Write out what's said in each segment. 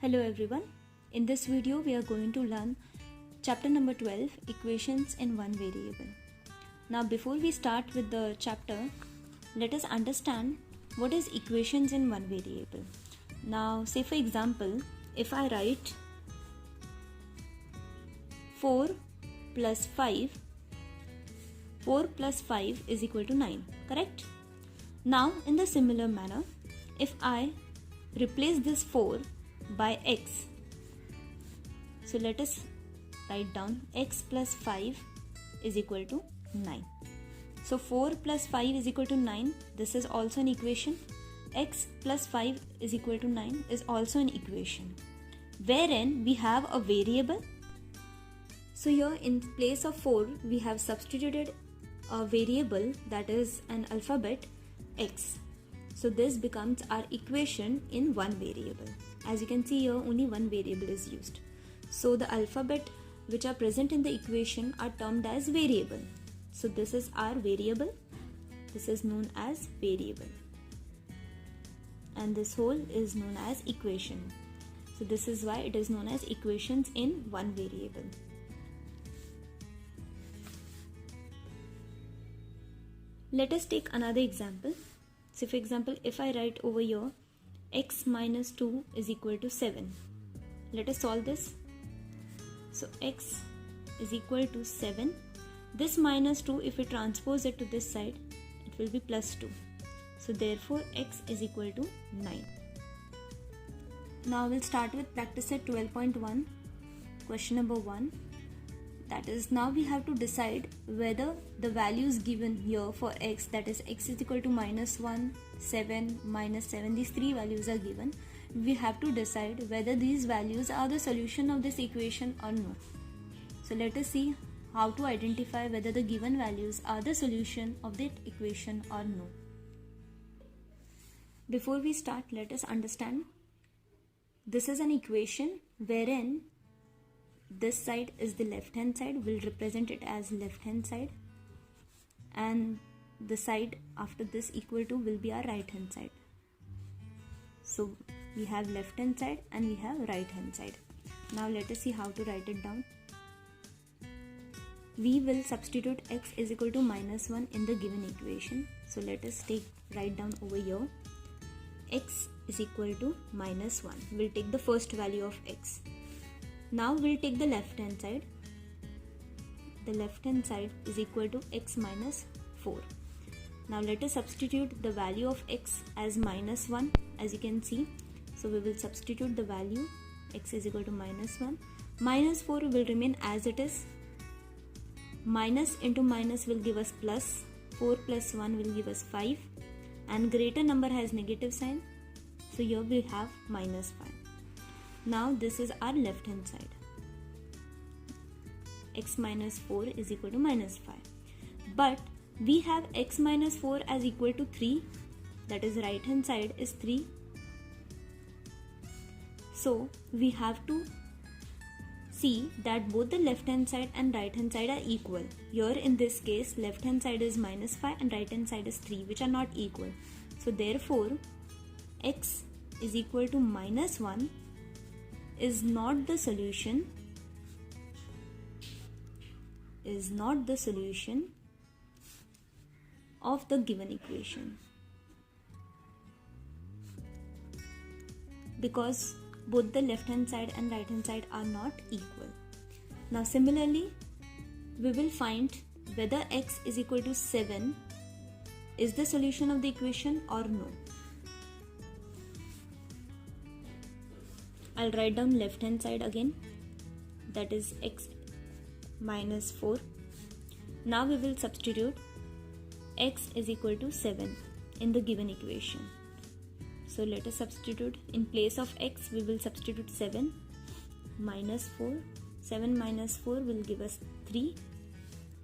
Hello everyone. In this video we are going to learn chapter number 12, equations in one variable. Now before we start with the chapter, let us understand what is equations in one variable. Now say for example, if I write 4 plus 5 is equal to 9, correct? Now in the similar manner, if I replace this 4 by x, so let us write down x plus 5 is equal to 9. So 4 plus 5 is equal to 9. This is also an equation. X plus 5 is equal to 9 is also an equation wherein we have a variable. So here in place of 4 we have substituted a variable, that is an alphabet x. So this becomes our equation in one variable. As you can see here, only one variable is used. So the alphabet which are present in the equation are termed as variable. So this is our variable. This is known as variable. And this whole is known as equation. So this is why it is known as equations in one variable. Let us take another example. So for example, if I write over here x minus 2 is equal to 7. Let us solve this. So x is equal to 7. This minus 2, if we transpose it to this side, it will be plus 2. So therefore x is equal to 9. Now we'll start with practice set 12.1, question number 1. That is, now we have to decide whether the values given here for x, that is x is equal to minus 1, 7, minus 7, these three values are given. We have to decide whether these values are the solution of this equation or no. So let us see how to identify whether the given values are the solution of that equation or no. Before we start, let us understand this is an equation wherein this side is the left hand side, we'll represent it as left hand side, and the side after this equal to will be our right hand side. So we have left hand side and we have right hand side. Now let us see how to write it down. We will substitute x is equal to minus 1 in the given equation. So let us write down over here x is equal to minus 1. We'll take the first value of x. Now we'll take the left hand side. The left hand side is equal to x minus 4. Now let us substitute the value of x as minus 1, as you can see. So we will substitute the value x is equal to minus 1. Minus 4 will remain as it is. Minus into minus will give us plus. 4 plus 1 will give us 5. And greater number has negative sign. So here we have minus 5. Now this is our left hand side. X minus 4 is equal to minus 5. But we have x minus 4 as equal to 3. That is, right hand side is 3. So we have to see that both the left hand side and right hand side are equal. Here in this case, left hand side is minus 5 and right hand side is 3, which are not equal. So therefore x is equal to minus 1 is not the solution of the given equation, because both the left hand side and right hand side are not equal. Now similarly, we will find whether x is equal to 7 is the solution of the equation or no. I'll write down left hand side again, that is x minus 4. Now we will substitute x is equal to 7 in the given equation. So let us substitute. In place of x we will substitute 7 minus 4. 7 minus 4 will give us 3.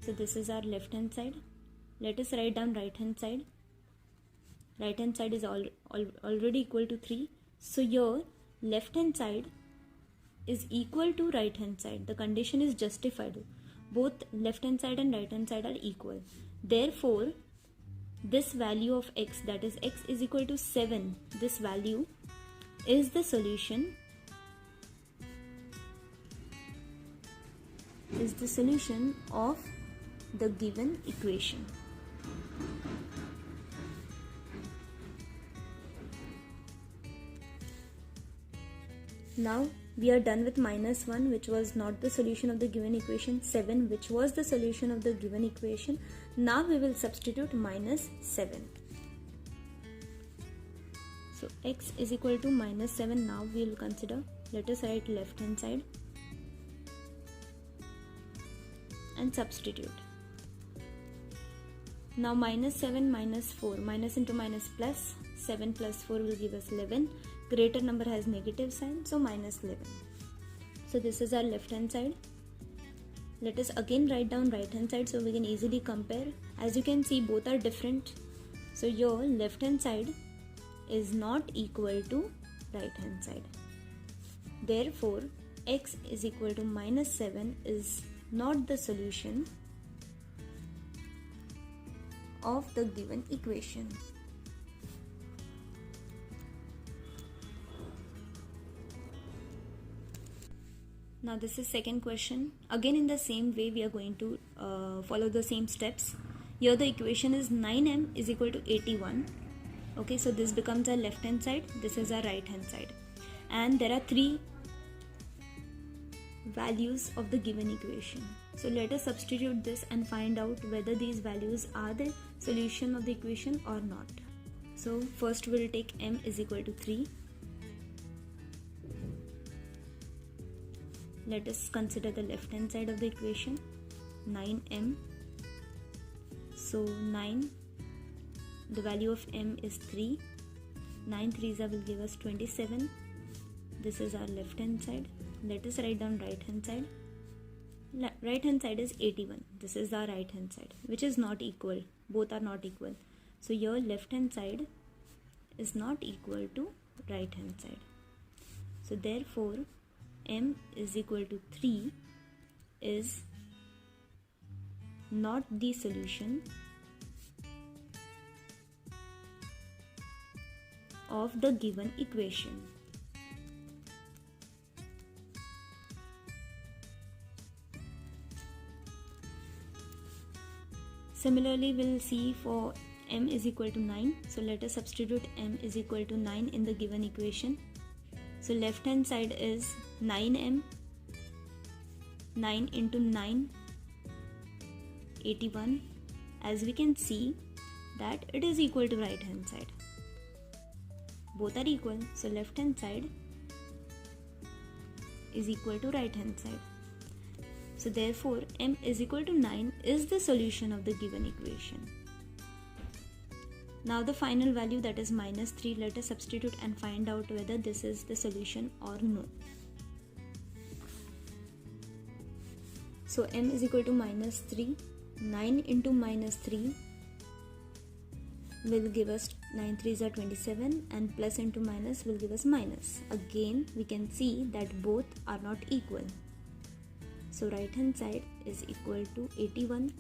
So this is our left hand side. Let us write down right hand side. Right hand side is already equal to 3. So here left hand side is equal to right hand side. The condition is justified. Both left hand side and right hand side are equal. Therefore this value of x, that is x is equal to 7, this value is the solution is the solution of the given equation. Now we are done with -1, which was not the solution of the given equation, 7, which was the solution of the given equation. Now we will substitute -7. So x is equal to -7. Now we will consider, let us write left hand side and substitute. Now -7 minus 4, minus into minus plus, 7 plus 4 will give us 11. Greater number has negative sign, so -11. So this is our left hand side. Let us again write down right hand side so we can easily compare. As you can see, both are different. So your left hand side is not equal to right hand side. Therefore, x is equal to -7 is not the solution of the given equation. Now this is second question. Again in the same way we are going to follow the same steps. Here the equation is 9m is equal to 81. Okay, so this becomes our left hand side, this is our right hand side. And there are 3 values of the given equation. So let us substitute this and find out whether these values are the solution of the equation or not. So first we'll take m is equal to 3. Let us consider the left hand side of the equation, 9m. So 9, the value of m is 3. 9 3s will give us 27. This is our left hand side. Let us write down right hand side. Right hand side is 81. This is our right hand side, which is not equal. Both are not equal. So your left hand side is not equal to right hand side. So therefore m is equal to 3 is not the solution of the given equation. Similarly, we'll see for m is equal to 9. So let us substitute m is equal to 9 in the given equation. So left hand side is 9m. 9 into 9, 81. As we can see that it is equal to right hand side. Both are equal. So left hand side is equal to right hand side. So therefore m is equal to 9 is the solution of the given equation. Now the final value, that is -3, let us substitute and find out whether this is the solution or no. So m is equal to -3. 9 into -3 will give us 9 3s are 27 and plus into minus will give us minus. Again we can see that both are not equal. So right hand side is equal to 81.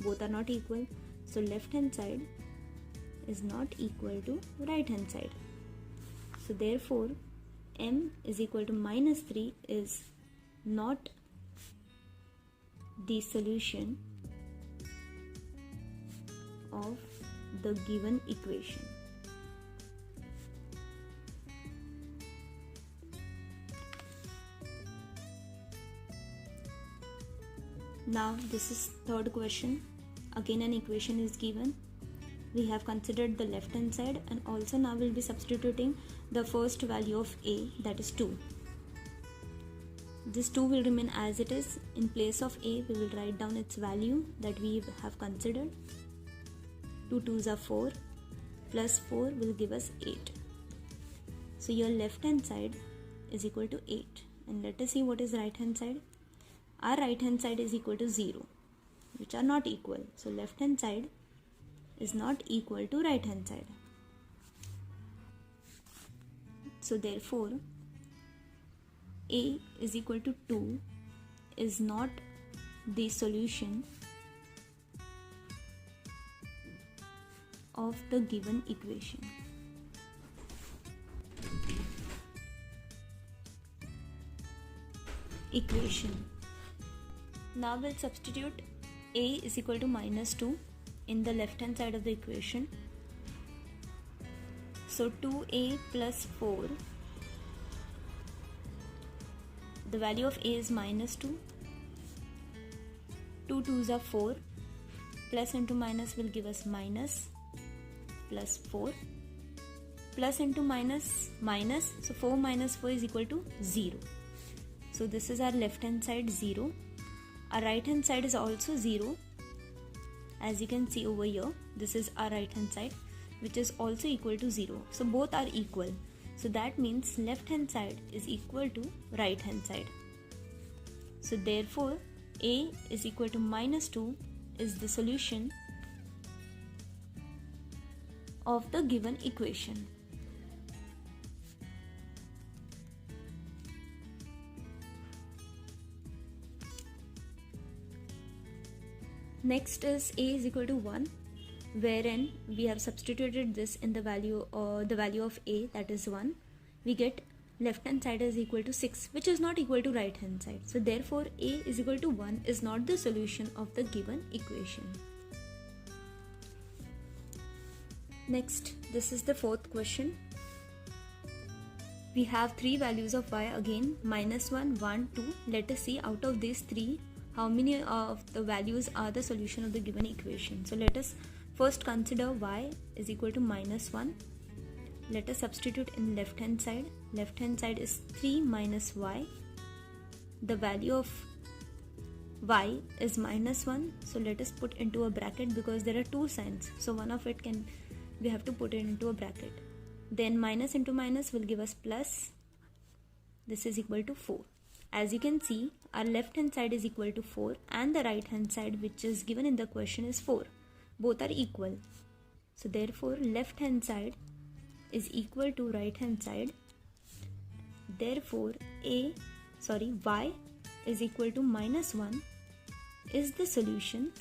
Both are not equal. So left hand side is not equal to right hand side. So therefore m is equal to -3 is not the solution of the given equation. Now this is third question. Again an equation is given. We have considered the left hand side and also now we'll be substituting the first value of a, that is 2. This 2 will remain as it is. In place of a we will write down its value that we have considered. 2 2s are 4 plus 4 will give us 8. So your left hand side is equal to 8. And let us see what is right hand side. Our right hand side is equal to 0, which are not equal. So left hand side is not equal to right hand side. So therefore a is equal to 2 is not the solution of the given equation. Now we'll substitute a is equal to minus 2 in the left hand side of the equation. So 2a plus 4, the value of a is minus 2, 2 2s are 4, plus into minus will give us minus, plus 4, plus into minus, minus, so 4 minus 4 is equal to 0. So this is our left hand side 0, our right hand side is also 0. As you can see over here, this is our right hand side, which is also equal to 0. So both are equal. So that means left hand side is equal to right hand side. So therefore a is equal to minus 2 is the solution of the given equation. Next is a is equal to 1, wherein we have substituted this in the value of a, that is 1. We get left hand side is equal to 6, which is not equal to right hand side. So therefore a is equal to 1 is not the solution of the given equation. Next, this is the fourth question. We have three values of y again, minus 1, 1, 2. Let us see out of these three how many of the values are the solution of the given equation. So let us first consider y is equal to minus 1. Let us substitute in left hand side. Left hand side is 3 minus y. The value of y is minus 1. So let us put into a bracket because there are two signs. So one of it we have to put it into a bracket. Then minus into minus will give us plus. This is equal to 4. As you can see, our left hand side is equal to 4 and the right hand side, which is given in the question, is 4. Both are equal. So therefore left hand side is equal to right hand side. Therefore y is equal to minus 1 is the solution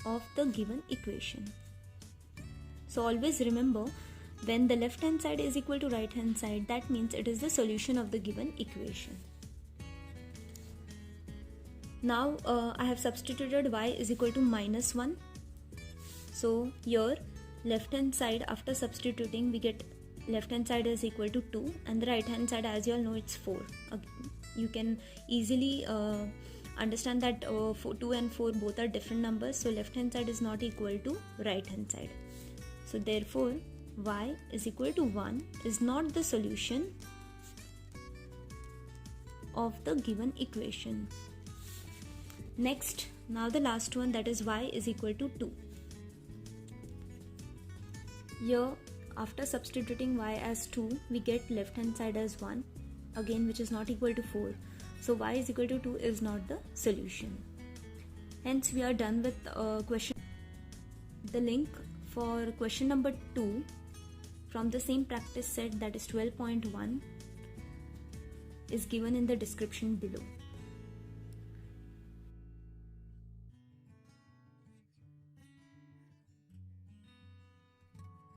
of the given equation. So always remember, when the left hand side is equal to right hand side, that means it is the solution of the given equation. Now I have substituted y is equal to minus 1. So here left hand side, after substituting, we get left hand side is equal to 2 and the right hand side, as you all know, it's 4. You can easily understand that 2 and 4 both are different numbers, so left hand side is not equal to right hand side. So therefore y is equal to 1 is not the solution of the given equation. Next, now the last one, that is y is equal to 2. Here after substituting y as 2, we get left hand side as 1, again, which is not equal to 4. So y is equal to 2 is not the solution. Hence we are done with question. The link for question number 2 from the same practice set, that is 12.1, is given in the description below.